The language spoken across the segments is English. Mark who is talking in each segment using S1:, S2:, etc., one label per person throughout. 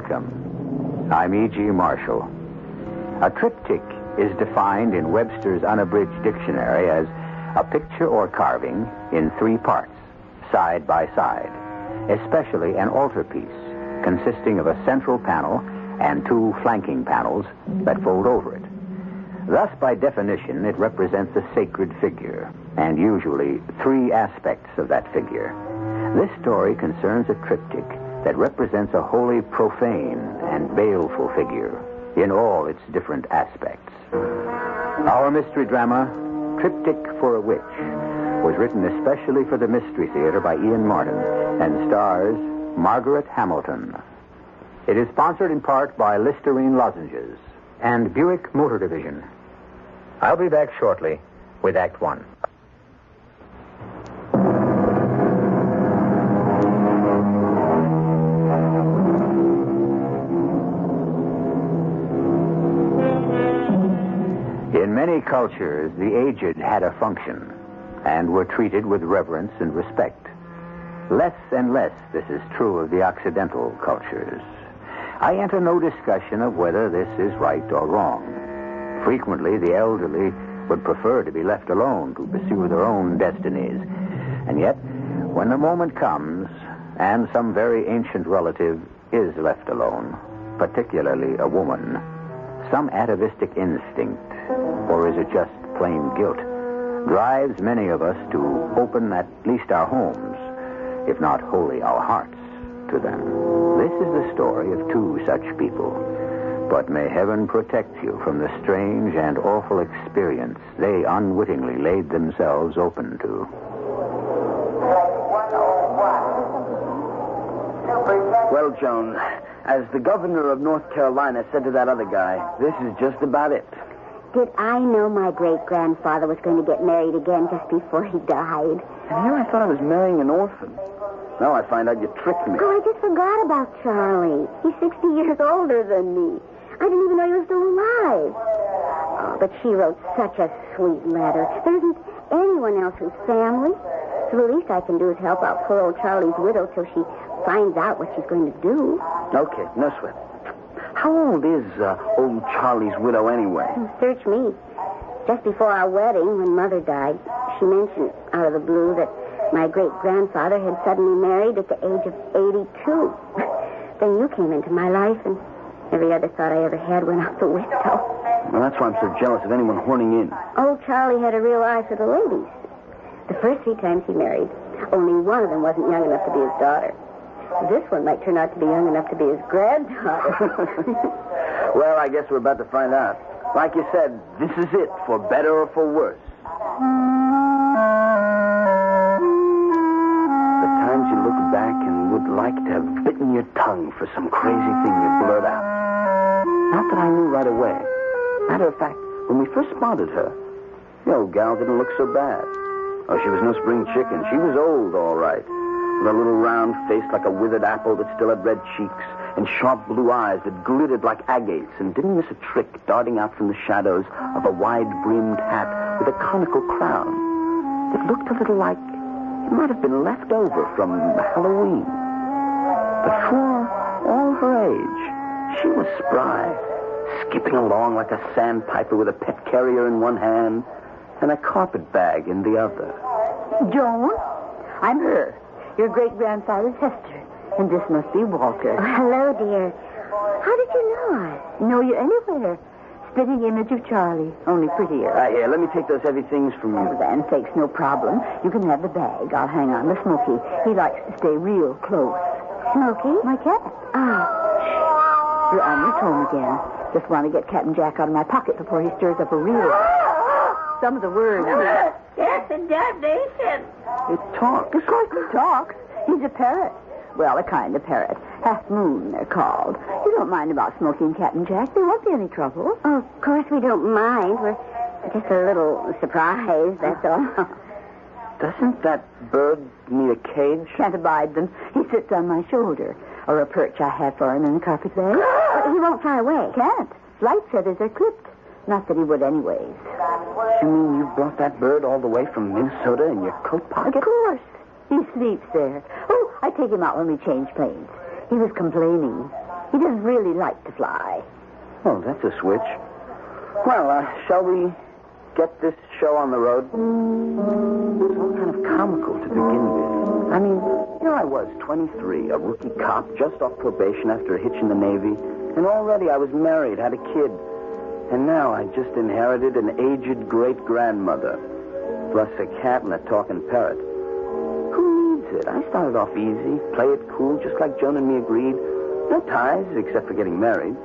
S1: Welcome. I'm E.G. Marshall. A triptych is defined in Webster's Unabridged Dictionary as a picture or carving in 3 parts, side by side, especially an altarpiece consisting of a central panel and 2 flanking panels that fold over it. Thus, by definition, it represents a sacred figure, and usually 3 aspects of that figure. This story concerns a triptych that represents a wholly profane and baleful figure in all its different aspects. Our mystery drama, Triptych for a Witch, was written especially for the Mystery Theater by Ian Martin and stars Margaret Hamilton. It is sponsored in part by Listerine Lozenges and Buick Motor Division. I'll be back shortly with Act 1. In many cultures, the aged had a function and were treated with reverence and respect. Less and less this is true of the Occidental cultures. I enter no discussion of whether this is right or wrong. Frequently, the elderly would prefer to be left alone to pursue their own destinies. And yet, when the moment comes and some very ancient relative is left alone, particularly a woman, some atavistic instinct, or is it just plain guilt, drives many of us to open at least our homes, if not wholly our hearts, to them. This is the story of 2 such people. But may heaven protect you from the strange and awful experience they unwittingly laid themselves open to.
S2: Well, Joan, as the governor of North Carolina said to that other guy, this is just about it.
S3: Did I know my great-grandfather was going to get married again just before he died?
S2: And here I thought I was marrying an orphan. Now I find out you tricked me.
S3: Oh, I just forgot about Charlie. He's 60 years older than me. I didn't even know he was still alive. Oh, but she wrote such a sweet letter. There isn't anyone else who's family. So the least I can do is help out poor old Charlie's widow till she finds out what she's going to do.
S2: Okay, no sweat. How old is old Charlie's widow anyway?
S3: Search me. Just before our wedding, when Mother died, she mentioned out of the blue that my great-grandfather had suddenly married at the age of 82. Then you came into my life, and every other thought I ever had went out the window.
S2: Well, that's why I'm so jealous of anyone horning in.
S3: Old Charlie had a real eye for the ladies. The first 3 times he married, only one of them wasn't young enough to be his daughter. This one might turn out to be young enough to be his granddaughter.
S2: Well, I guess we're about to find out. Like you said, this is it, for better or for worse. The times you look back and would like to have bitten your tongue for some crazy thing you blurt out. Not that I knew right away. Matter of fact, when we first spotted her, the old gal didn't look so bad. Oh, she was no spring chicken. She was old, all right. With a little round face like a withered apple that still had red cheeks, and sharp blue eyes that glittered like agates, and didn't miss a trick darting out from the shadows of a wide-brimmed hat with a conical crown. It looked a little like it might have been left over from Halloween. But for all her age, she was spry, skipping along like a sandpiper with a pet carrier in one hand and a carpet bag in the other.
S4: Joan, I'm her, your great-grandfather's sister, and this must be Walter.
S3: Oh, hello, dear. How did you know us?
S4: Know you anywhere. Spitting image of Charlie, only prettier.
S2: Here, let me take those heavy things from you.
S4: Oh, then, sakes, no problem. You can have the bag. I'll hang on to Smokey. He likes to stay real close.
S3: Smokey?
S4: My cat.
S3: Oh.
S4: You're on your tone again. Just want to get Captain Jack out of my pocket before he stirs up a real... Some of the words...
S3: That's a damnation.
S2: It talks.
S4: Of course he talks. He's a parrot. Well, a kind of parrot. Half moon, they're called. You don't mind about smoking, Captain Jack. There won't be any trouble.
S3: Oh, of course we don't mind. We're just a little surprised, that's all.
S2: Doesn't that bird need a cage?
S4: Can't abide them. He sits on my shoulder. Or a perch I have for him in the carpet bag.
S3: But he won't fly away.
S4: Can't. Flight feathers are clipped. Not that he would anyways.
S2: You mean you brought that bird all the way from Minnesota in your coat pocket?
S4: Of course. He sleeps there. Oh, I take him out when we change planes. He was complaining. He doesn't really like to fly.
S2: Oh, that's a switch. Well, shall we get this show on the road? It's all kind of comical to begin with. I mean, here I was, 23, a rookie cop, just off probation after a hitch in the Navy, and already I was married, had a kid. And now I just inherited an aged great-grandmother, plus a cat and a talking parrot. Who needs it? I started off easy, play it cool, just like Joan and me agreed. No ties, except for getting married.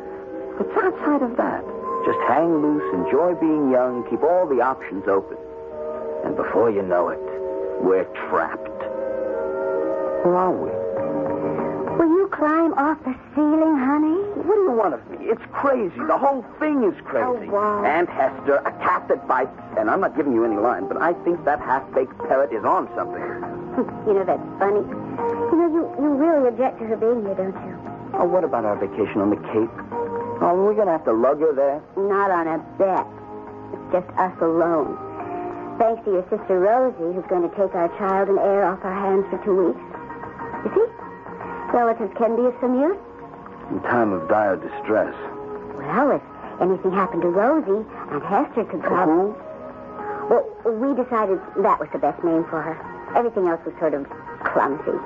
S2: But outside of that, just hang loose, enjoy being young, keep all the options open. And before you know it, we're trapped. Where are we?
S3: Will you climb off the ceiling, honey?
S2: What do you want of me? It's crazy. The whole thing is crazy.
S3: Oh, wow.
S2: Aunt Hester, a cat that bites, and I'm not giving you any line, but I think that half-baked parrot is on something.
S3: You know, that's funny. You know, you really object to her being here, don't you?
S2: Oh, what about our vacation on the Cape? Oh, we're going to have to lug her there?
S3: Not on a bet. It's just us alone. Thanks to your sister Rosie, who's going to take our child and heir off our hands for 2 weeks. You see? Relatives can be of some use.
S2: In time of dire distress.
S3: Well, if anything happened to Rosie, Aunt Hester could come.
S2: Who?
S3: Well, we decided that was the best name for her. Everything else was sort of clumsy.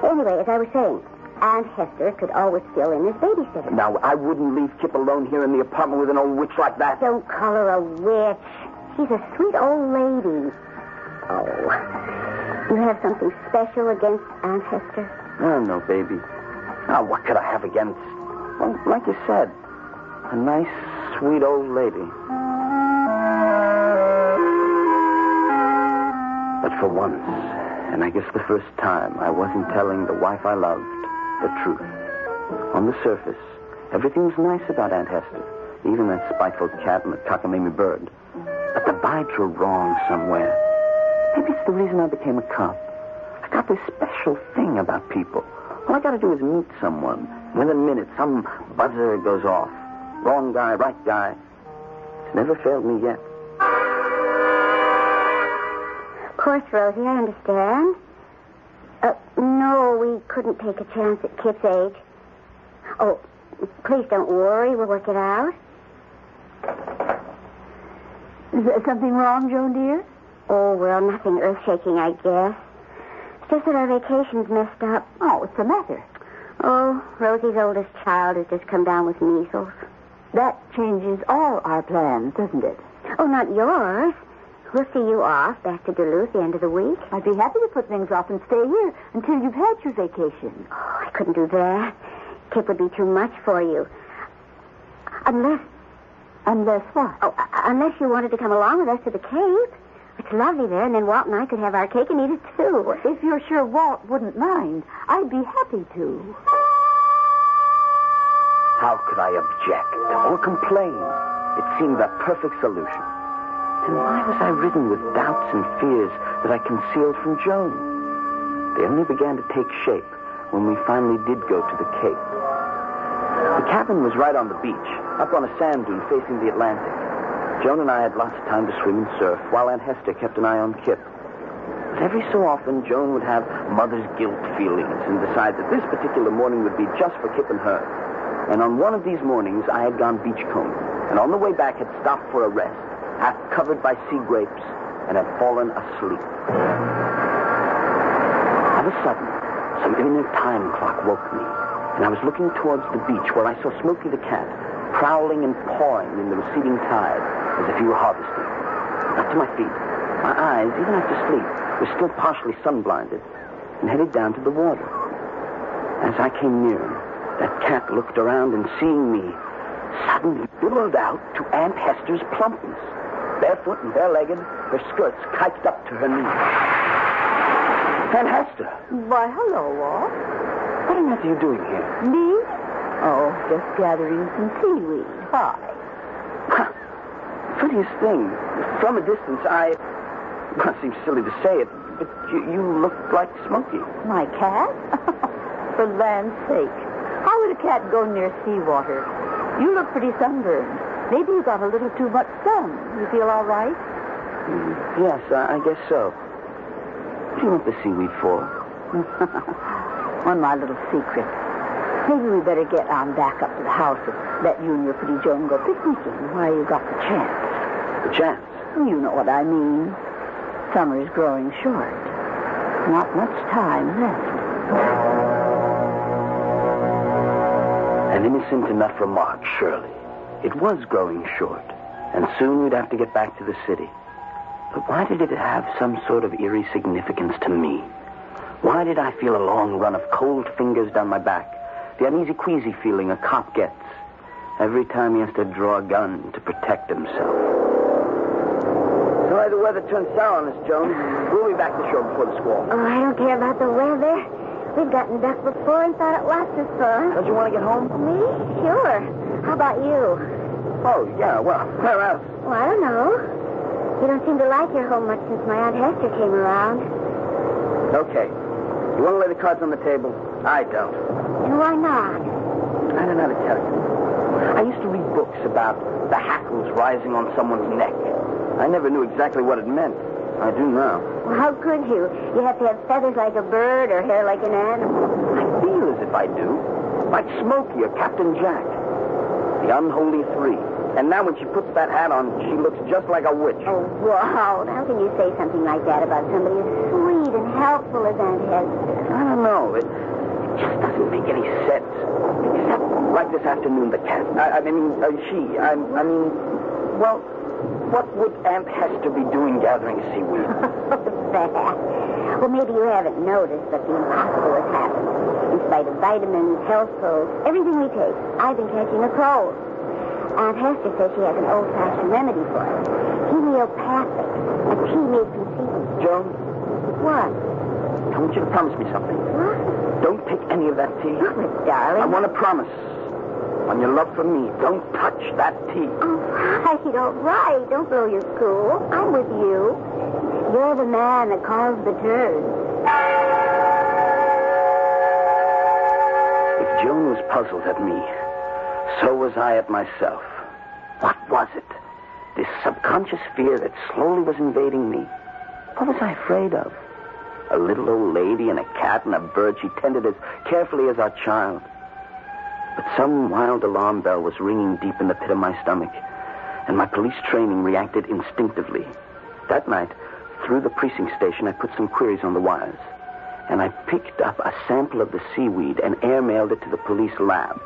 S3: Anyway, as I was saying, Aunt Hester could always fill in as babysitter.
S2: Now, I wouldn't leave Kip alone here in the apartment with an old witch like that.
S3: Don't call her a witch. She's a sweet old lady. Oh, you have something special against Aunt Hester?
S2: Oh, no, baby. Now, what could I have against? Well, like you said, a nice, sweet old lady. But for once, and I guess the first time, I wasn't telling the wife I loved the truth. On the surface, everything was nice about Aunt Hester, even that spiteful cat and the cockamamie bird. But the vibes were wrong somewhere. Maybe it's the reason I became a cop. I got this special thing about people. All I got to do is meet someone. Within a minute, some buzzer goes off. Wrong guy, right guy. It's never failed me yet.
S3: Of course, Rosie, I understand. No, we couldn't take a chance at Kip's age. Oh, please don't worry. We'll work it out.
S4: Is there something wrong, Joan, dear?
S3: Oh, well, nothing earth-shaking, I guess. It's just that our vacation's messed up.
S4: Oh, what's the matter?
S3: Oh, Rosie's oldest child has just come down with measles.
S4: That changes all our plans, doesn't it?
S3: Oh, not yours. We'll see you off back to Duluth the end of the week.
S4: I'd be happy to put things off and stay here until you've had your vacation.
S3: Oh, I couldn't do that. Kip would be too much for you. Unless what? Oh, unless you wanted to come along with us to the Cape. It's lovely there, and then Walt and I could have our cake and eat it, too.
S4: If you're sure Walt wouldn't mind, I'd be happy to.
S2: How could I object or complain? It seemed the perfect solution. Then why was I ridden with doubts and fears that I concealed from Joan? They only began to take shape when we finally did go to the Cape. The cabin was right on the beach, up on a sand dune facing the Atlantic. Joan and I had lots of time to swim and surf, while Aunt Hester kept an eye on Kip. But every so often, Joan would have mother's guilt feelings and decide that this particular morning would be just for Kip and her. And on one of these mornings, I had gone beachcombing, and on the way back had stopped for a rest, half covered by sea grapes, and had fallen asleep. Of a sudden, some inner time clock woke me, and I was looking towards the beach where I saw Smokey the cat prowling and pawing in the receding tide as if he were harvesting. I got to my feet. My eyes, even after sleep, were still partially sun-blinded, and headed down to the water. As I came near, that cat looked around and, seeing me, suddenly billowed out to Aunt Hester's plumpness. Barefoot and bare-legged, her skirts kiked up to her knees. Aunt Hester!
S4: Why, hello, Walt.
S2: What on earth are you doing here?
S4: Me? Oh, just gathering some seaweed. Hi.
S2: Funniest thing. From a distance, well, it seems silly to say it, but you look like Smokey.
S4: My cat? For land's sake. How would a cat go near seawater? You look pretty sunburned. Maybe you got a little too much sun. You feel all right?
S2: Yes, I guess so. What do you want the seaweed for?
S4: One my little secret. Maybe we better get on back up to the house and let you and your pretty Joan go picnicking while you got the chance.
S2: The chance?
S4: You know what I mean. Summer's growing short. Not much time left.
S2: An innocent enough remark, surely. It was growing short, and soon we'd have to get back to the city. But why did it have some sort of eerie significance to me? Why did I feel a long run of cold fingers down my back? The uneasy-queasy feeling a cop gets every time he has to draw a gun to protect himself. Sorry the weather turned sour on us, Joan. We'll be back to shore before the squall.
S3: Oh, I don't care about the weather. We've gotten duck before and thought it lots of fun.
S2: Don't you want to get home?
S3: Me? Sure. How about you?
S2: Oh, yeah, well, where else?
S3: Well, I don't know. You don't seem to like your home much since my Aunt Hester came around.
S2: Okay. You want to lay the cards on the table? I don't.
S3: And why not?
S2: I don't know how to tell you. I used to read books about the hackles rising on someone's neck. I never knew exactly what it meant. I do now.
S3: Well, how could you? You have to have feathers like a bird or hair like an animal.
S2: I feel as if I do. Like Smokey or Captain Jack. The unholy three. And now when she puts that hat on, she looks just like a witch.
S3: Oh, wow. How can you say something like that about somebody as sweet and helpful as Aunt Hester?
S2: I don't know. It just doesn't make any sense. Except like this afternoon, the cat. Well, what would Aunt Hester be doing gathering seaweed?
S3: That. Well, maybe you haven't noticed, but the impossible has happened. In spite of vitamins, health pills, everything we take, I've been catching a cold. Aunt Hester says she has an old-fashioned remedy for it. Homeopathic. A tea made from seaweed.
S2: Joan?
S3: What?
S2: I want you to promise me something.
S3: What?
S2: Don't take any of that tea.
S3: Oh, but darling.
S2: I want to promise. On your love for me, don't touch that tea.
S3: All right. Don't blow your cool. I'm with you. You're the man that calls the turn.
S2: If Joan was puzzled at me, so was I at myself. What was it? This subconscious fear that slowly was invading me. What was I afraid of? A little old lady and a cat and a bird she tended as carefully as our child. But some wild alarm bell was ringing deep in the pit of my stomach, and my police training reacted instinctively. That night, through the precinct station, I put some queries on the wires, and I picked up a sample of the seaweed and airmailed it to the police lab.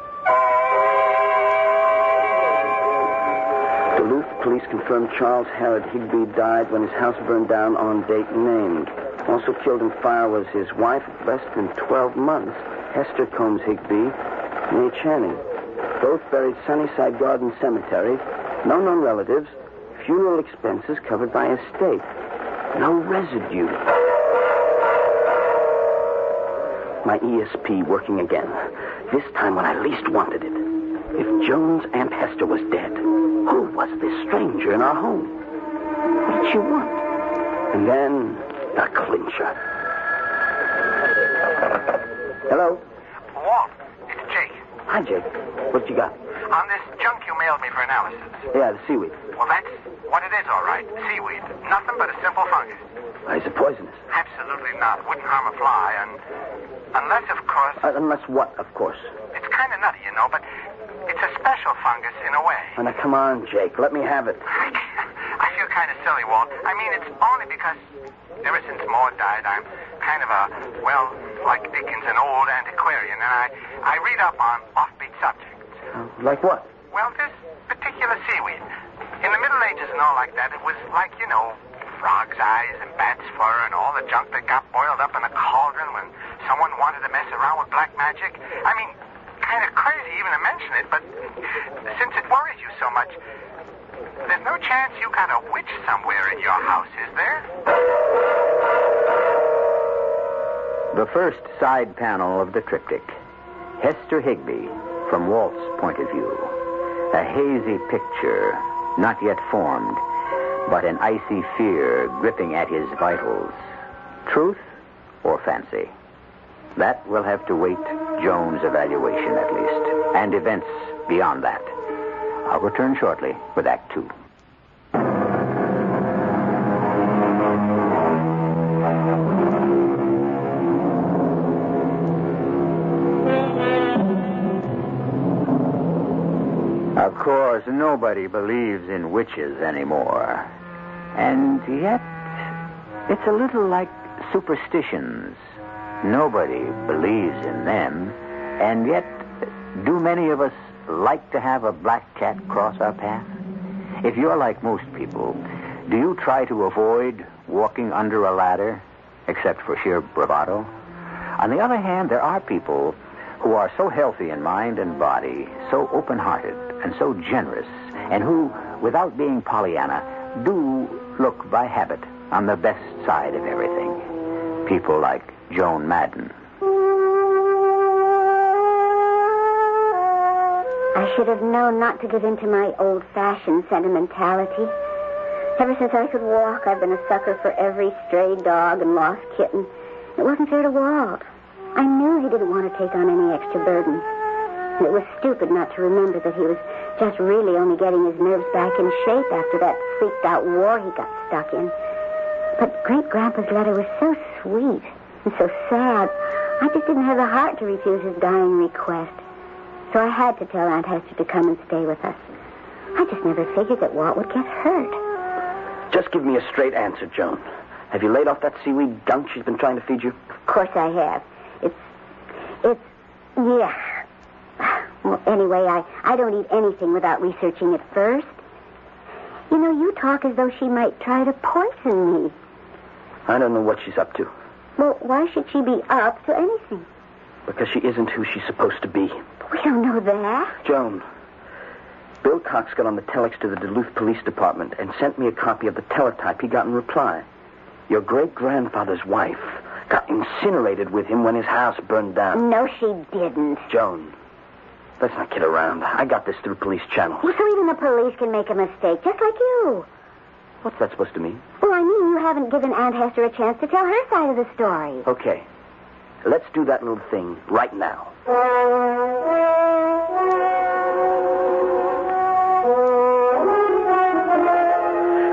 S2: Duluth police confirmed Charles Harrod Higby died when his house burned down on date named. Also killed in fire was his wife of less than 12 months, Hester Combs Higby, née Channing. Both buried Sunnyside Garden Cemetery. No known relatives. Funeral expenses covered by estate. No residue. My ESP working again. This time when I least wanted it. If Joan's Aunt Hester was dead, who was this stranger in our home? What did she want? And then, the clincher. Hello?
S5: Walt, it's Jake.
S2: Hi, Jake. What you got?
S5: On this junk you mailed me for analysis.
S2: Yeah, the seaweed.
S5: Well, that's what it is, all right. Seaweed. Nothing but a simple fungus.
S2: Is it poisonous?
S5: Absolutely not. Wouldn't harm a fly, and unless, of course...
S2: Unless what, of course?
S5: It's kind of nutty, you know, but it's a special fungus in a way.
S2: Oh, now, come on, Jake. Let me have it.
S5: I feel kind of silly, Walt. I mean, it's only because ever since Maud died, I'm kind of like Dickens, an old antiquarian, and I read up on offbeat subjects.
S2: Like what?
S5: Well, this particular seaweed. In the Middle Ages and all like that, it was like, you know, frog's eyes and bat's fur and all the junk that got boiled up in a cauldron when someone wanted to mess around with black magic. I mean, kind of crazy even to mention it, but since it worries you so much, there's no chance you got a witch somewhere in your house, is there?
S1: The first side panel of the triptych. Hester Higby, from Walt's point of view. A hazy picture, not yet formed, but an icy fear gripping at his vitals. Truth or fancy? That will have to wait Joan's evaluation, at least, and events beyond that. I'll return shortly with Act 2. Of course, nobody believes in witches anymore. And yet, it's a little like superstitions. Nobody believes in them, and yet, do many of us like to have a black cat cross our path? If you're like most people, do you try to avoid walking under a ladder, except for sheer bravado? On the other hand, there are people who are so healthy in mind and body, so open-hearted and so generous, and who, without being Pollyanna, do look by habit on the best side of everything. People like Joan Madden.
S3: I should have known not to give in to my old-fashioned sentimentality. Ever since I could walk, I've been a sucker for every stray dog and lost kitten. It wasn't fair to Walt. I knew he didn't want to take on any extra burdens. And it was stupid not to remember that he was just really only getting his nerves back in shape after that freaked-out war he got stuck in. But Great-Grandpa's letter was so sweet and so sad, I just didn't have the heart to refuse his dying request. So I had to tell Aunt Hester to come and stay with us. I just never figured that Walt would get hurt.
S2: Just give me a straight answer, Joan. Have you laid off that seaweed gunk she's been trying to feed you?
S3: Of course I have. Yeah. Well, anyway, I don't eat anything without researching it first. You know, you talk as though she might try to poison me.
S2: I don't know what she's up to.
S3: Well, why should she be up to anything?
S2: Because she isn't who she's supposed to be.
S3: We don't know that.
S2: Joan, Bill Cox got on the telex to the Duluth Police Department and sent me a copy of the teletype he got in reply. Your great-grandfather's wife got incinerated with him when his house burned down.
S3: No, she didn't.
S2: Joan, let's not kid around. I got this through police channels.
S3: Well, so even the police can make a mistake, just like you.
S2: What's that supposed to mean?
S3: Well, I mean, you haven't given Aunt Hester a chance to tell her side of the story.
S2: Okay. Let's do that little thing right now.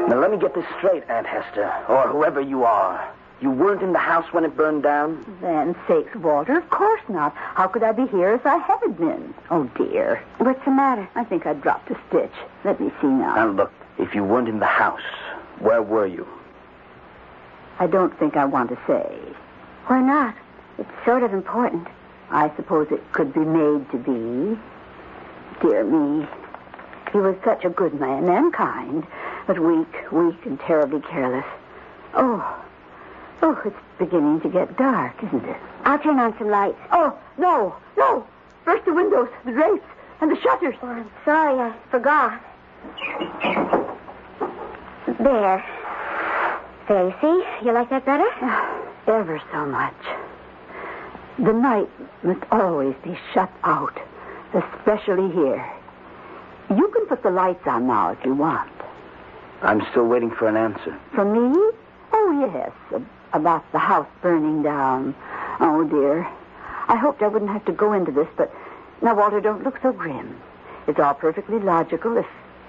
S2: Now, let me get this straight, Aunt Hester, or whoever you are. You weren't in the house when it burned down?
S4: Then sakes, Walter, of course not. How could I be here if I hadn't been? Oh, dear.
S3: What's the matter?
S4: I think I dropped a stitch. Let me see now.
S2: Now, look, if you weren't in the house, where were you?
S4: I don't think I want to say.
S3: Why not? It's sort of important.
S4: I suppose it could be made to be. Dear me. He was such a good man and kind, but weak and terribly careless. Oh, it's beginning to get dark, isn't it?
S3: I'll turn on some lights.
S4: Oh, no. First the windows, the drapes, and the shutters.
S3: Oh, I'm sorry, I forgot. There, you see? You like that better?
S4: Ever so much. The night must always be shut out, especially here. You can put the lights on now if you want.
S2: I'm still waiting for an answer.
S4: From me? Oh, yes, about the house burning down. Oh, dear. I hoped I wouldn't have to go into this, but now, Walter, don't look so grim. It's all perfectly logical,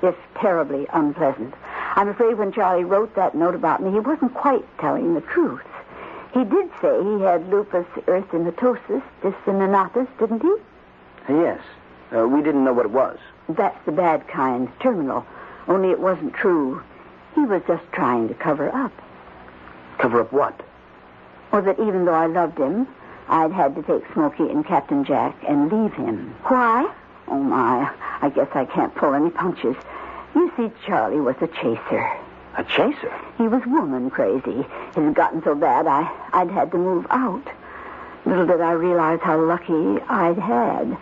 S4: if terribly unpleasant. I'm afraid when Charlie wrote that note about me, he wasn't quite telling the truth. He did say he had lupus erythematosus disseminatus, didn't he?
S2: Yes. We didn't know what it was.
S4: That's the bad kind, terminal. Only it wasn't true. He was just trying to cover up.
S2: Cover up what?
S4: Or that even though I loved him, I'd had to take Smokey and Captain Jack and leave him.
S3: Why?
S4: Oh, my. I guess I can't pull any punches. You see, Charlie was a chaser.
S2: A chaser?
S4: He was woman crazy. It had gotten so bad I'd had to move out. Little did I realize how lucky I'd had.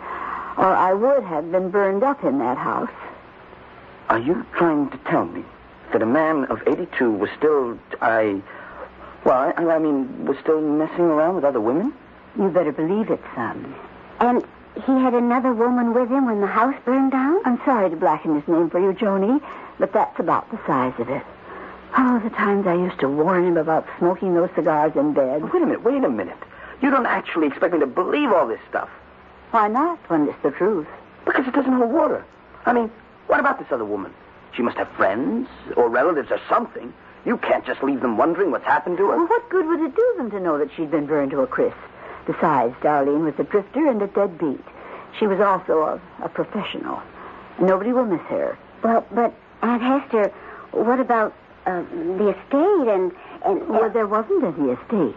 S4: Or I would have been burned up in that house.
S2: Are you trying to tell me that a man of 82 was still, was still messing around with other women?
S4: You better believe it, son.
S3: And he had another woman with him when the house burned down?
S4: I'm sorry to blacken his name for you, Joni, but that's about the size of it. Oh, the times I used to warn him about smoking those cigars in bed.
S2: Wait a minute. You don't actually expect me to believe all this stuff.
S4: Why not, when it's the truth?
S2: Because it doesn't hold water. I mean, what about this other woman? She must have friends or relatives or something. You can't just leave them wondering what's happened to her.
S4: Well, what good would it do them to know that she'd been burned to a crisp? Besides, Darlene was a drifter and a deadbeat. She was also a professional. Nobody will miss her.
S3: Well, but, Aunt Hester, what about the estate and...
S4: Well, there wasn't any estate.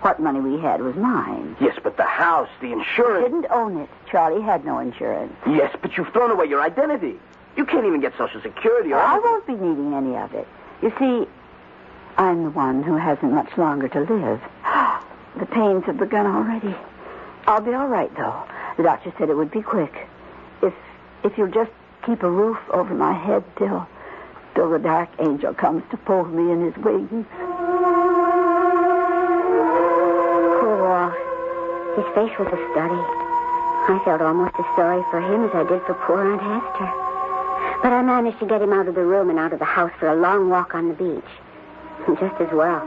S4: What money we had was mine.
S2: Yes, but the house, the insurance...
S4: I didn't own it. Charlie had no insurance.
S2: Yes, but you've thrown away your identity. You can't even get Social Security or...
S4: I won't be needing any of it. You see, I'm the one who hasn't much longer to live. The pains have begun already. I'll be all right, though. The doctor said it would be quick. If you'll just keep a roof over my head till the dark angel comes to fold me in his wings.
S3: Poor. His face was a study. I felt almost as sorry for him as I did for poor Aunt Hester. But I managed to get him out of the room and out of the house for a long walk on the beach. And just as well.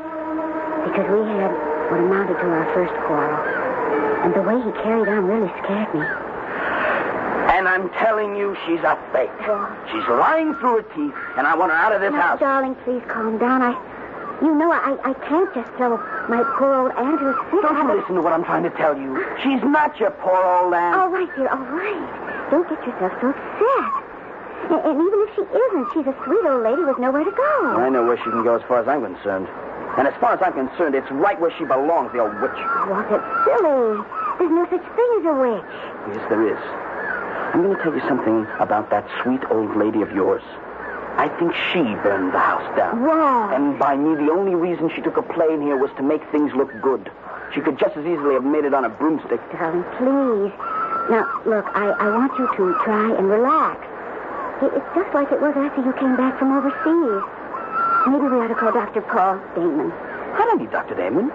S3: Because we had what amounted to our first quarrel. And the way he carried on really scared me.
S2: And I'm telling you, she's a fake.
S3: Well,
S2: she's lying through her teeth, and I want her out of this house.
S3: Darling, please calm down. I can't just tell my poor old aunt who's sick.
S2: Don't you listen to what I'm trying to tell you. She's not your poor old aunt.
S3: All right, dear, all right. Don't get yourself so upset. And even if she isn't, she's a sweet old lady with nowhere to go.
S2: I know where she can go as far as I'm concerned. And as far as I'm concerned, it's right where she belongs, the old witch.
S3: What, it's silly. There's no such thing as a witch.
S2: Yes, there is. I'm going to tell you something about that sweet old lady of yours. I think she burned the house down.
S3: Wow.
S2: And by me, the only reason she took a plane here was to make things look good. She could just as easily have made it on a broomstick.
S3: Darling, please. Now, look, I want you to try and relax. It's just like it was after you came back from overseas. Maybe we ought to call Dr. Paul Damon.
S2: I don't need Dr. Damon.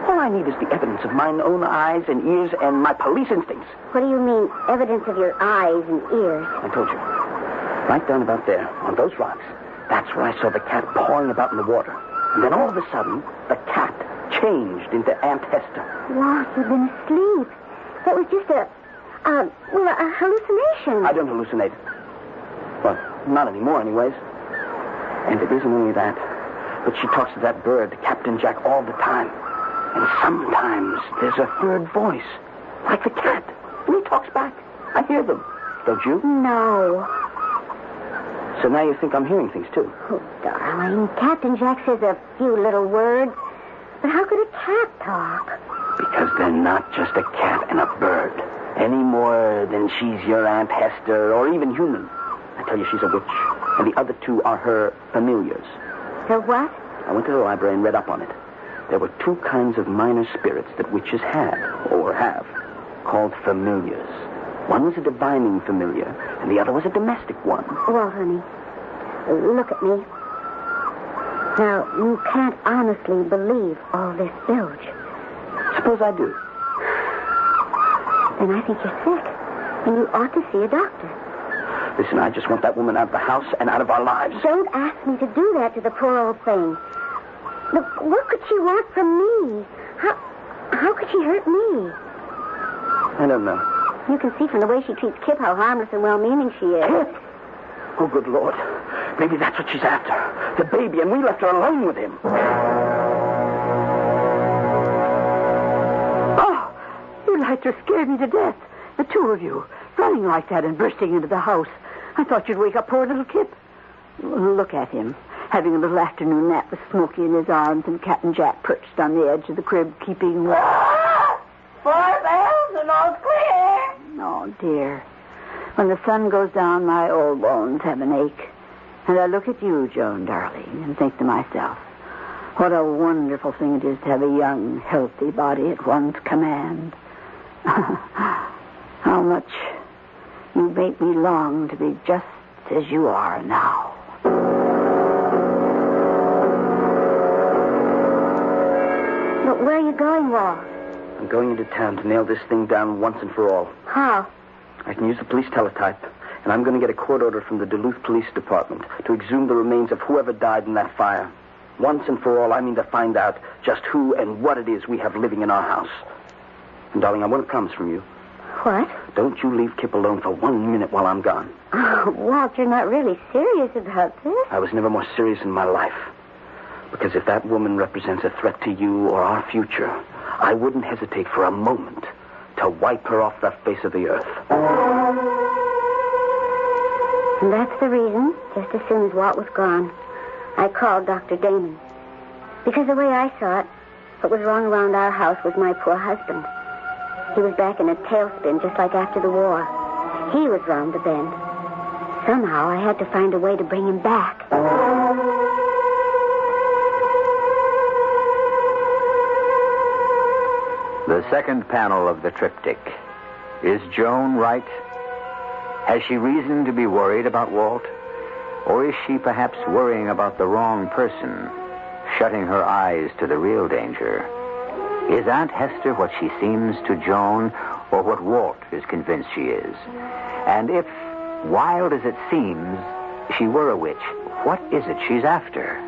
S2: All I need is the evidence of mine own eyes and ears and my police instincts.
S3: What do you mean, evidence of your eyes and ears?
S2: I told you. Right down about there, on those rocks. That's where I saw the cat pawing about in the water. And then all of a sudden, the cat changed into Aunt Hester.
S3: Wow, you've been asleep. That was just a hallucination.
S2: I don't hallucinate. Well, not anymore, anyways. And it isn't only that, but she talks to that bird, Captain Jack, all the time. And sometimes there's a third voice, like the cat. And he talks back. I hear them. Don't you?
S3: No.
S2: So now you think I'm hearing things, too?
S3: Oh, darling, Captain Jack says a few little words. But how could a cat talk?
S2: Because they're not just a cat and a bird. Any more than she's your Aunt Hester or even human. I tell you, she's a witch. And the other two are her familiars.
S3: The what?
S2: I went to the library and read up on it. There were two kinds of minor spirits that witches had, or have, called familiars. One was a divining familiar, and the other was a domestic one.
S3: Well, honey, look at me. Now, you can't honestly believe all this bilge.
S2: Suppose I do.
S3: Then I think you're sick, and you ought to see a doctor.
S2: Listen, I just want that woman out of the house and out of our lives.
S3: Don't ask me to do that to the poor old thing. Look, what could she want from me? How could she hurt me?
S2: I don't know.
S3: You can see from the way she treats Kip how harmless and well-meaning she is.
S2: Kip? Oh, good Lord. Maybe that's what she's after. The baby, and we left her alone with him.
S4: Oh, you like to scare me to death. The two of you, running like that and bursting into the house. I thought you'd wake up poor little Kip. Look at him, having a little afternoon nap with Smokey in his arms and Captain Jack perched on the edge of the crib, keeping watch.
S6: 4,000, all clear.
S4: Oh, dear. When the sun goes down, my old bones have an ache. And I look at you, Joan, darling, and think to myself, what a wonderful thing it is to have a young, healthy body at one's command. How much you make me long to be just as you are now.
S3: But where are you going, Walt?
S2: I'm going into town to nail this thing down once and for all.
S3: How?
S2: I can use the police teletype, and I'm going to get a court order from the Duluth Police Department to exhume the remains of whoever died in that fire. Once and for all, I mean to find out just who and what it is we have living in our house. And, darling, I want a promise from you.
S3: What?
S2: Don't you leave Kip alone for 1 minute while I'm gone.
S3: Oh, Walt, you're not really serious about this.
S2: I was never more serious in my life. Because if that woman represents a threat to you or our future, I wouldn't hesitate for a moment to wipe her off the face of the earth.
S3: And that's the reason, just as soon as Walt was gone, I called Dr. Damon. Because the way I saw it, what was wrong around our house was my poor husband. He was back in a tailspin just like after the war. He was round the bend. Somehow I had to find a way to bring him back.
S1: The second panel of the triptych. Is Joan right? Has she reason to be worried about Walt? Or is she perhaps worrying about the wrong person, shutting her eyes to the real danger? Is Aunt Hester what she seems to Joan, or what Walt is convinced she is? And if, wild as it seems, she were a witch, what is it she's after?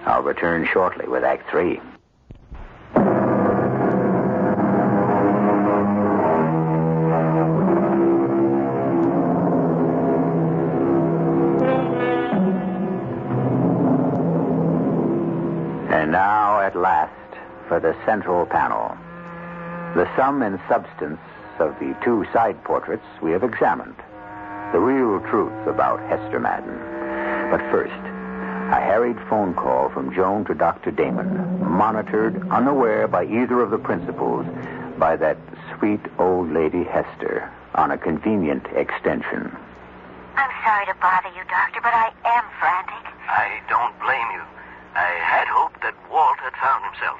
S1: I'll return shortly with Act 3. And now, at last, for the central panel. The sum and substance of the two side portraits we have examined. The real truth about Hester Madden. But first, a harried phone call from Joan to Dr. Damon, monitored, unaware by either of the principals, by that sweet old lady Hester, on a convenient extension.
S7: I'm sorry to bother you, Doctor, but I am frantic.
S8: I don't blame you. I had hoped that Walt had found himself.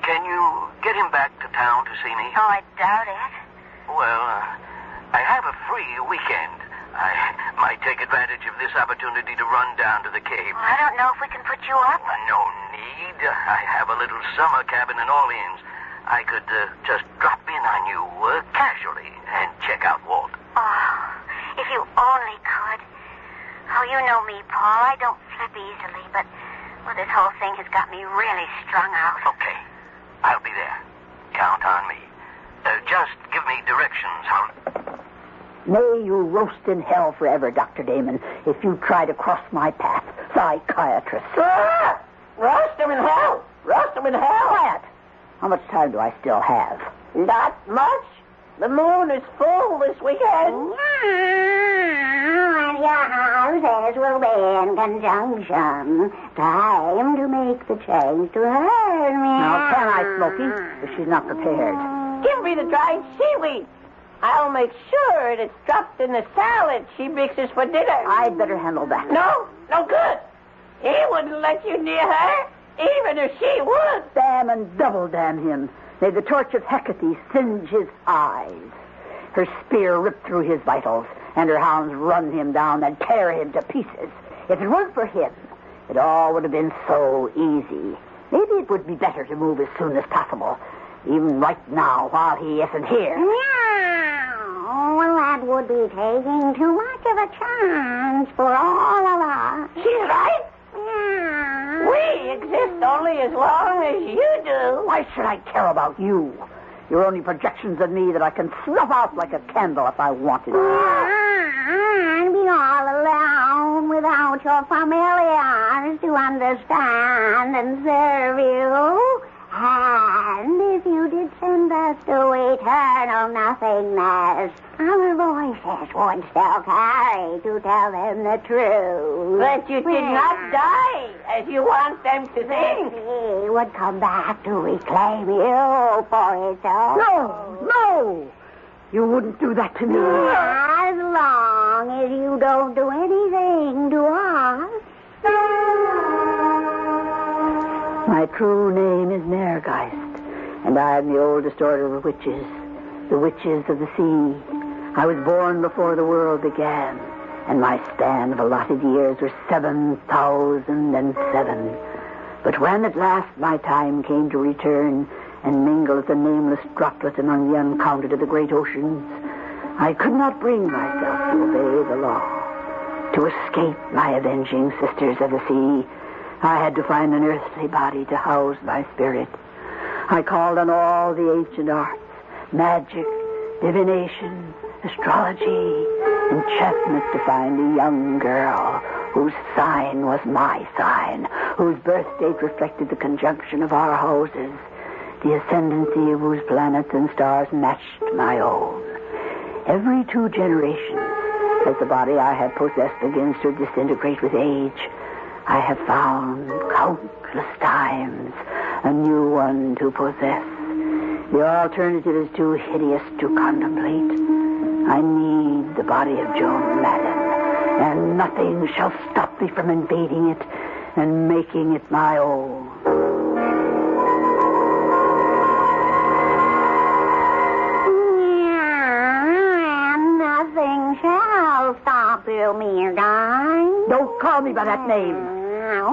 S8: Can you get him back to town to see me?
S7: Oh, I doubt it.
S8: Well, I have a free weekend. I might take advantage of this opportunity to run down to the cave.
S7: I don't know if we can put you up.
S8: No need. I have a little summer cabin in Orleans. I could just drop in on you casually and check out Walt.
S7: Oh, if you only could. Oh, you know me, Paul. I don't flip easily, but well, this whole thing has got me really strung out.
S8: Okay. I'll be there. Count on me. Just give me directions.
S4: May you roast in hell forever, Dr. Damon, if you try to cross my path, psychiatrist.
S6: Roast him in hell. Roast him in hell.
S4: Quiet. How much time do I still have?
S6: Not much. The moon is full this weekend.
S3: And your houses will be in conjunction. Time to make the change to her.
S4: Now, can I, Smokey, if she's not prepared?
S6: Give me the dried seaweed. I'll make sure it's dropped in the salad she mixes for dinner.
S4: I'd better handle that.
S6: No good. He wouldn't let you near her, even if she would.
S4: Damn and double damn him. May the torch of Hecate singe his eyes. Her spear ripped through his vitals, and her hounds run him down and tear him to pieces. If it weren't for him, it all would have been so easy. Maybe it would be better to move as soon as possible, even right now while he isn't here.
S3: No, well, that would be taking too much of a chance for all of us.
S6: She's right.
S3: Yeah.
S6: We exist only as long as you do.
S4: Why should I care about you? You're only projections of me that I can snuff out like a candle if I wanted.
S3: And be all alone without your familiars to understand and serve you. And if you did send us to eternal nothingness, our voices would still carry to tell them the truth.
S6: But you did not die, as you want them to think.
S3: He would come back to reclaim you for his own.
S4: No! You wouldn't do that to me.
S3: As long as you don't do anything to us.
S4: My true name is Nergeist, and I am the oldest order of witches, the witches of the sea. I was born before the world began, and my span of allotted years were 7,007. But when at last my time came to return and mingle as a nameless droplet among the uncounted of the great oceans, I could not bring myself to obey the law. To escape my avenging sisters of the sea, I had to find an earthly body to house my spirit. I called on all the ancient arts, magic, divination, astrology, enchantment to find a young girl whose sign was my sign, whose birth date reflected the conjunction of our houses, the ascendancy of whose planets and stars matched my own. Every 2 generations, As the body I have possessed begins to disintegrate with age, I have found countless times a new one to possess. The alternative is too hideous to contemplate. I need the body of Joan Madden, and nothing shall stop me from invading it and making it my own.
S3: Nothing shall stop you, me darling.
S4: Don't call me by that name.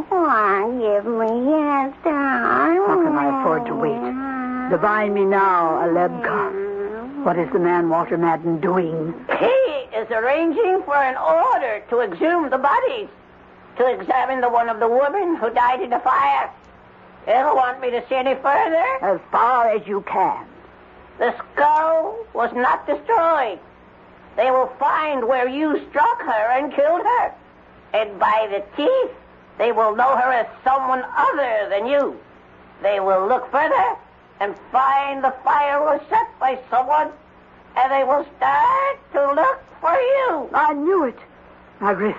S3: Forgive me, yes, darling.
S4: How can I afford to wait? Divine me now, Alebka. What is the man Walter Madden doing?
S6: He is arranging for an order to exhume the bodies, to examine the one of the women who died in the fire. You don't want me to see any further?
S4: As far as you can.
S6: The skull was not destroyed. They will find where you struck her and killed her. And by the teeth, they will know her as someone other than you. They will look further and find the fire was set by someone, and they will start to look for you.
S4: I knew it. Margaret,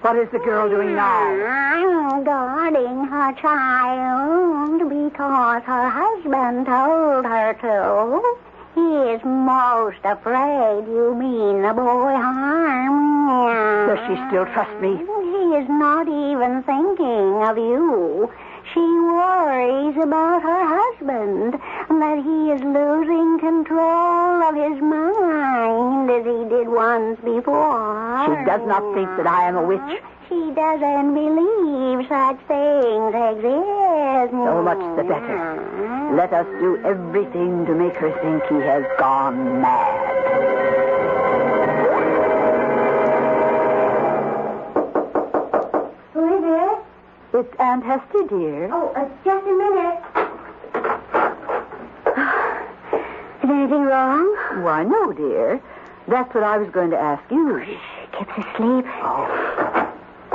S4: what is the girl doing now?
S3: I'm guarding her child because her husband told her to. He is most afraid you mean the boy harm.
S4: Does she still trust me?
S3: She is not even thinking of you. She worries about her husband, that he is losing control of his mind as he did once before.
S4: She does not think that I am a witch.
S3: She doesn't believe such things exist.
S4: So much the better. Let us do everything to make her think he has gone mad.
S3: Who is it?
S4: It's Aunt Hester, dear.
S3: Oh, just a minute. Is anything wrong?
S4: Why, no, dear. That's what I was going to ask you.
S3: Kip's asleep.
S4: Oh.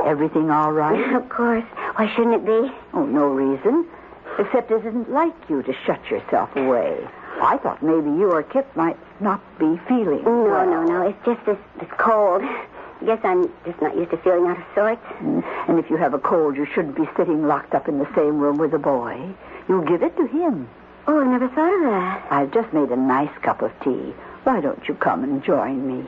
S4: Everything all right?
S3: Of course. Why shouldn't it be?
S4: Oh, no reason. Except it isn't like you to shut yourself away. I thought maybe you or Kip might not be feeling well.
S3: No. It's just this cold. I guess I'm just not used to feeling out of sorts.
S4: And if you have a cold, you shouldn't be sitting locked up in the same room with the boy. You give it to him.
S3: Oh, I never thought of that.
S4: I've just made a nice cup of tea. Why don't you come and join me?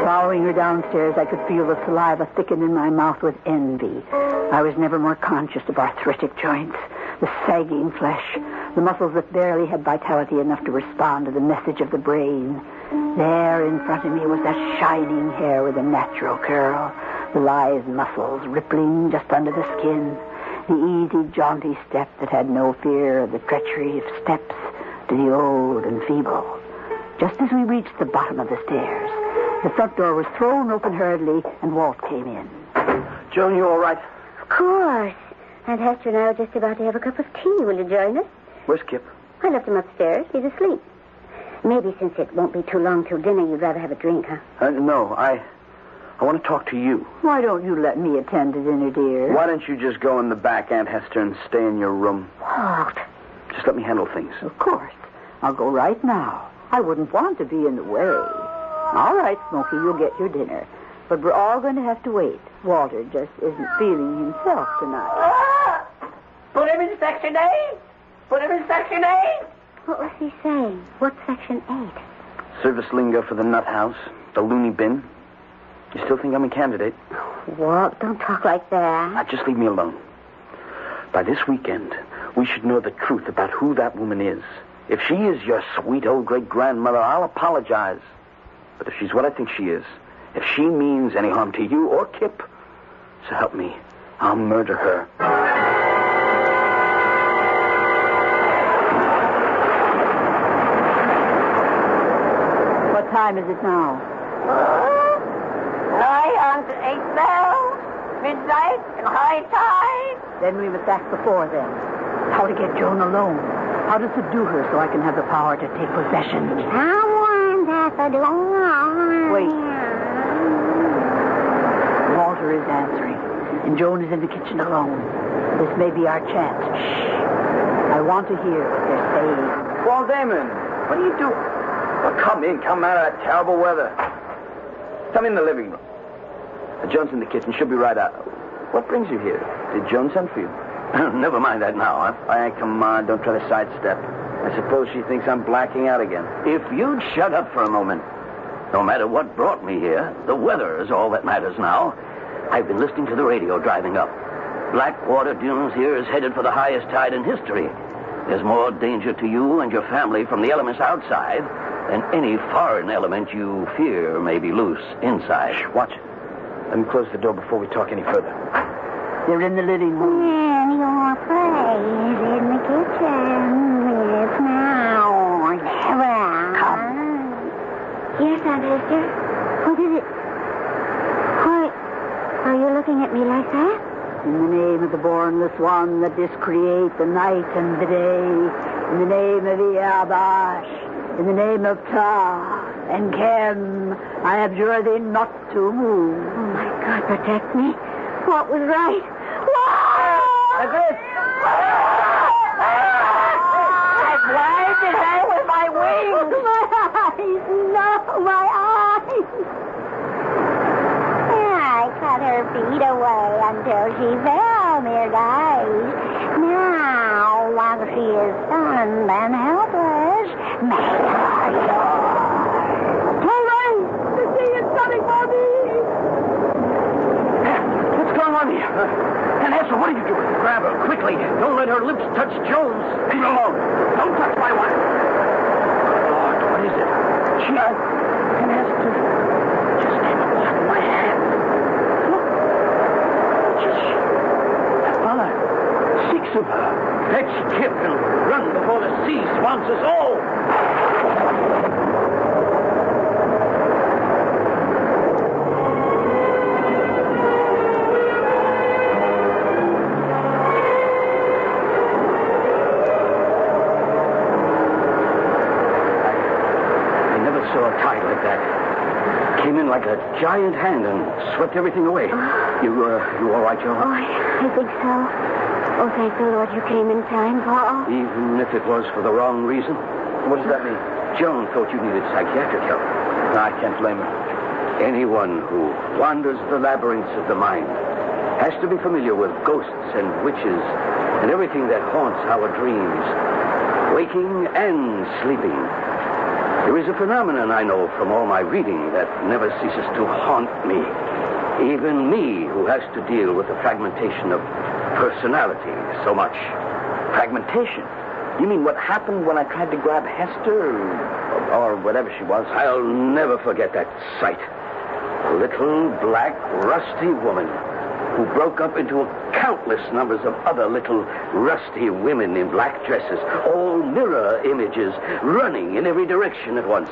S4: Following her downstairs, I could feel the saliva thicken in my mouth with envy. I was never more conscious of arthritic joints, the sagging flesh, the muscles that barely had vitality enough to respond to the message of the brain. There in front of me was that shining hair with a natural curl, the lithe muscles rippling just under the skin, the easy, jaunty step that had no fear of the treachery of steps to the old and feeble. Just as we reached the bottom of the stairs, the front door was thrown open hurriedly, and Walt came in.
S2: Joan, you all right?
S3: Of course. Aunt Hester and I were just about to have a cup of tea. Will you join us?
S2: Where's Kip?
S3: I left him upstairs. He's asleep. Maybe since it won't be too long till dinner, you'd rather have a drink, huh?
S2: No, I want to talk to you.
S4: Why don't you let me attend to dinner, dear?
S2: Why don't you just go in the back, Aunt Hester, and stay in your room?
S3: Walt.
S2: Just let me handle things.
S4: Of course. I'll go right now. I wouldn't want to be in the way. All right, Smokey, you'll get your dinner. But we're all going to have to wait. Walter just isn't feeling himself tonight.
S6: Put him in Section 8. Put him in Section 8.
S3: What was he saying? What's Section 8?
S2: Service lingo for the nut house, the loony bin. You still think I'm a candidate?
S3: Walt, don't talk like that.
S2: Now, just leave me alone. By this weekend, we should know the truth about who that woman is. If she is your sweet old great-grandmother, I'll apologize. But if she's what I think she is, if she means any harm to you or Kip, so help me, I'll murder her.
S4: What time is it now?
S6: 9 on to 8 bells, midnight, and high tide.
S4: Then we must act before then. How to get Joan alone. How to subdue her so I can have the power to take possession.
S3: Someone's at the door.
S4: Wait. Walter is answering, and Joan is in the kitchen alone. This may be our chance. Shh. I want to hear what they're saying.
S2: Paul Damon, what are you doing? Well, come in. Come out of that terrible weather. Come in the living room. Joan's in the kitchen. She'll be right out. What brings you here? Did Joan send for you?
S8: Never mind that now, huh?
S2: All right, come on. Don't try to sidestep. I suppose she thinks I'm blacking out again.
S8: If you'd shut up for a moment. No matter what brought me here, the weather is all that matters now. I've been listening to the radio driving up. Blackwater Dunes here is headed for the highest tide in history. There's more danger to you and your family from the elements outside than any foreign element you fear may be loose inside.
S2: Shh, watch it. Let me close the door before we talk any further.
S4: They're in the living room.
S3: And your place in the kitchen. It's now or never.
S4: Come.
S3: Yes, Aunt Hester. What is it? Why are you looking at me like that?
S4: In the name of the Bornless One that discreate the night and the day, in the name of Iabash, in the name of Ptah and Kem, I abjure thee not to move.
S3: Oh, my God, protect me. What was right?
S2: That's it.
S6: I blinded her with my wings.
S3: My eyes! No, my eyes! I cut her feet away until she fell mere guys. Now, while she is stunned and helpless, make her yours.
S2: All right. The sea is coming for me. What's going on here? And Hester, what are you doing?
S8: Grab her, quickly. Don't let her lips touch Jones.
S2: Leave her alone. Don't touch my wife. Lord, what is it? She... And Hester just came up on my hand. Look. Six of her.
S8: Let's skip and run before the sea swamps us all.
S2: I never saw a tide like that. Came in like a giant hand and swept everything away. You all right, Joan?
S3: Oh, I think so. Oh, thank the Lord you came in time, Paul.
S2: Even if it was for the wrong reason? What does that mean?
S8: Joan thought you needed psychiatric help.
S2: No, I can't blame her.
S8: Anyone who wanders the labyrinths of the mind has to be familiar with ghosts and witches and everything that haunts our dreams, waking and sleeping. There is a phenomenon I know from all my reading that never ceases to haunt me. Even me, who has to deal with the fragmentation of personality so much.
S2: Fragmentation? You mean what happened when I tried to grab Hester or whatever she was?
S8: I'll never forget that sight. A little black, rusty woman who broke up into countless numbers of other little rusty women in black dresses, all mirror images running in every direction at once.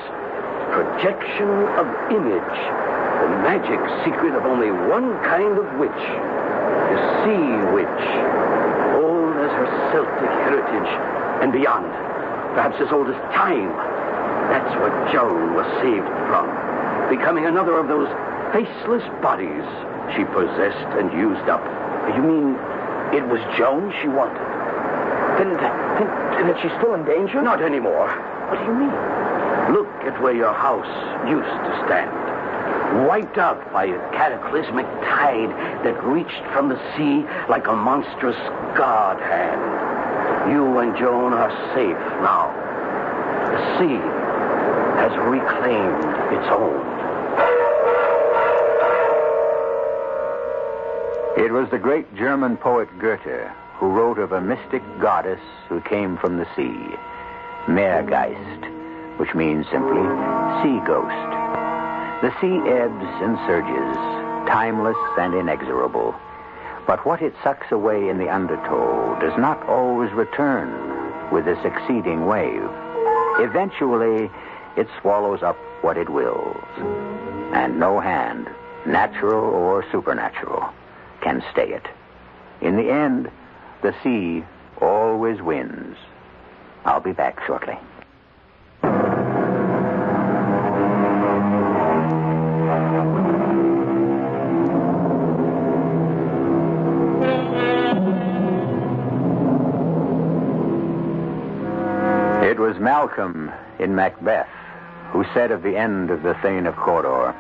S8: Projection of image. The magic secret of only one kind of witch. The sea witch. Old as her Celtic heritage and beyond. Perhaps as old as time. That's what Joan was saved from. Becoming another of those faceless bodies she possessed and used up.
S2: You mean it was Joan she wanted? Then that she's still in danger?
S8: Not anymore.
S2: What do you mean?
S8: Look at where your house used to stand. Wiped out by a cataclysmic tide that reached from the sea like a monstrous god hand. You and Joan are safe now. The sea has reclaimed its own.
S1: It was the great German poet Goethe who wrote of a mystic goddess who came from the sea, Meergeist, which means simply sea ghost. The sea ebbs and surges, timeless and inexorable. But what it sucks away in the undertow does not always return with the succeeding wave. Eventually, it swallows up what it wills. And no hand, natural or supernatural, can stay it. In the end, the sea always wins. I'll be back shortly. It was Malcolm in Macbeth who said of the end of the Thane of Cawdor,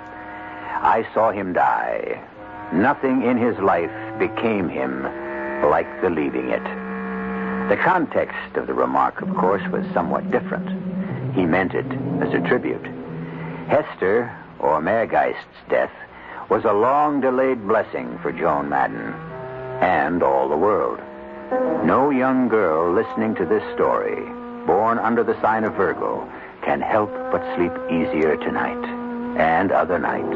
S1: "I saw him die. Nothing in his life became him like the leaving it." The context of the remark, of course, was somewhat different. He meant it as a tribute. Hester, or Maregeist's death, was a long-delayed blessing for Joan Madden and all the world. No young girl listening to this story, born under the sign of Virgo, can help but sleep easier tonight and other nights.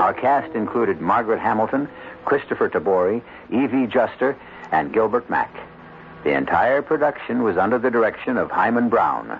S1: Our cast included Margaret Hamilton, Christopher Tabori, Evie Juster, and Gilbert Mack. The entire production was under the direction of Hyman Brown.